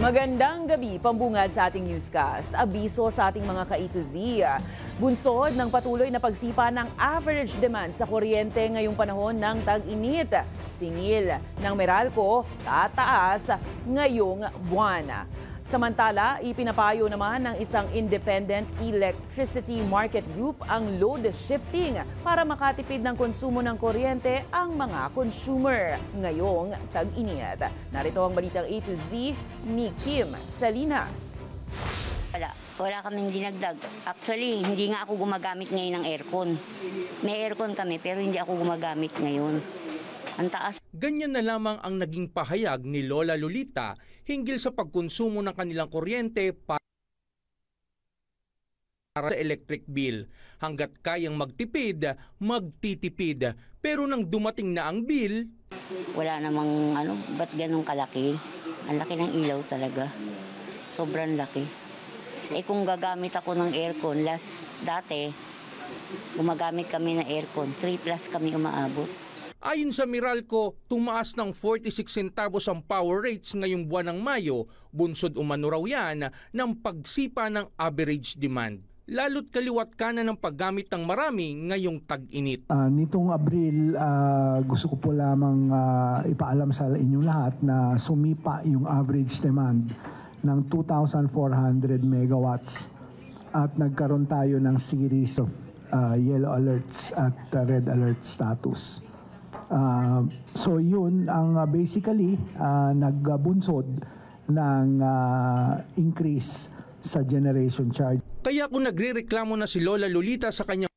Magandang gabi, pambungad sa ating newscast. Abiso sa ating mga ka-A to Z. Bunsod ng patuloy na pagsipa ng average demand sa kuryente ngayong panahon ng tag-init. Singil ng Meralco, tataas ngayong buwan. Samantala, ipinapayo naman ng isang independent electricity market group ang load shifting para makatipid ng konsumo ng kuryente ang mga consumer ngayong tag-init. Narito ang balitang A to Z ni Kim Salinas. Wala kaming dinagdag. Actually, hindi nga ako gumagamit ngayon ng aircon. May aircon kami pero hindi ako gumagamit ngayon. Ang taas. Ganyan na lamang ang naging pahayag ni Lola Lolita hinggil sa pagkonsumo ng kanilang kuryente para sa electric bill. Hanggat kayang magtipid, magtitipid. Pero nang dumating na ang bill, wala namang ba't ganun kalaki? Ang laki ng ilaw talaga. Sobrang laki. Kung gagamit ako ng aircon, dati, gumagamit kami ng aircon. 3+ kami umaabot. Ayon sa Meralco, tumaas ng 46 centavos ang power rates ngayong buwan ng Mayo, bunsod umano raw yan ng pagsipa ng average demand. Lalo't kaliwat kanan ng paggamit ng marami ngayong tag-init. Nitong Abril, gusto ko po lamang ipaalam sa inyong lahat na sumipa yung average demand ng 2,400 megawatts at nagkaroon tayo ng series of yellow alerts at red alert status. So yun ang basically nagbunsod ng increase sa generation charge. Kaya kung nagrereklamo na si Lola Lolita sa kanyang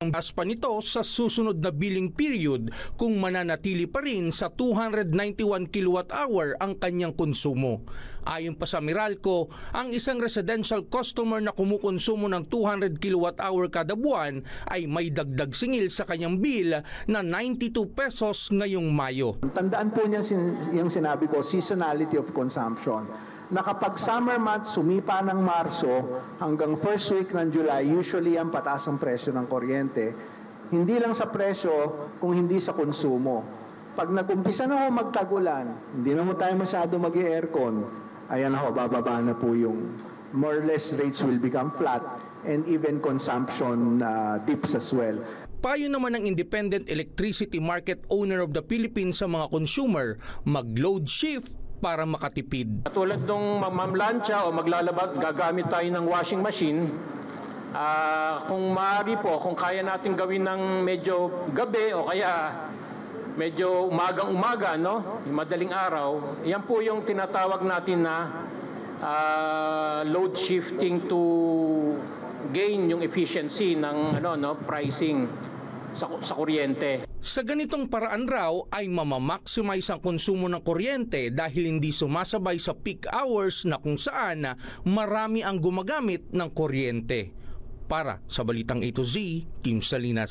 taas pa nito sa susunod na billing period kung mananatili pa rin sa 291 kWh ang kanyang konsumo. Ayon pa sa Meralco, ang isang residential customer na kumukonsumo ng 200 kWh kada buwan ay may dagdag singil sa kanyang bill na 92 pesos ngayong Mayo. Tandaan po niya yung sinabi ko, seasonality of consumption. Na kapag summer month, sumipa ng Marso hanggang first week ng July, usually ang pataas ang presyo ng kuryente. Hindi lang sa presyo, kung hindi sa konsumo. Pag nag-umpisa na ho magtagulan, hindi na ho tayo masyado mag-aircon, ayan ho, bababa na po yung more or less rates will become flat and even consumption dips as well. Payo naman ng Independent Electricity Market Owner of the Philippines sa mga consumer, mag-load shift para makatipid. Tulad nung mamlansya o maglalaba, gagamit tayo ng washing machine. Kung maaari po, kung kaya natin gawin ng medyo gabi o kaya medyo umagang-umaga, no? Yung madaling araw, yan po yung tinatawag natin na load shifting to gain yung efficiency ng pricing sa kuryente. Sa ganitong paraan raw ay mamamaximize ang konsumo ng kuryente dahil hindi sumasabay sa peak hours na kung saan marami ang gumagamit ng kuryente. Para sa Balitang A to Z, Kim Salinas.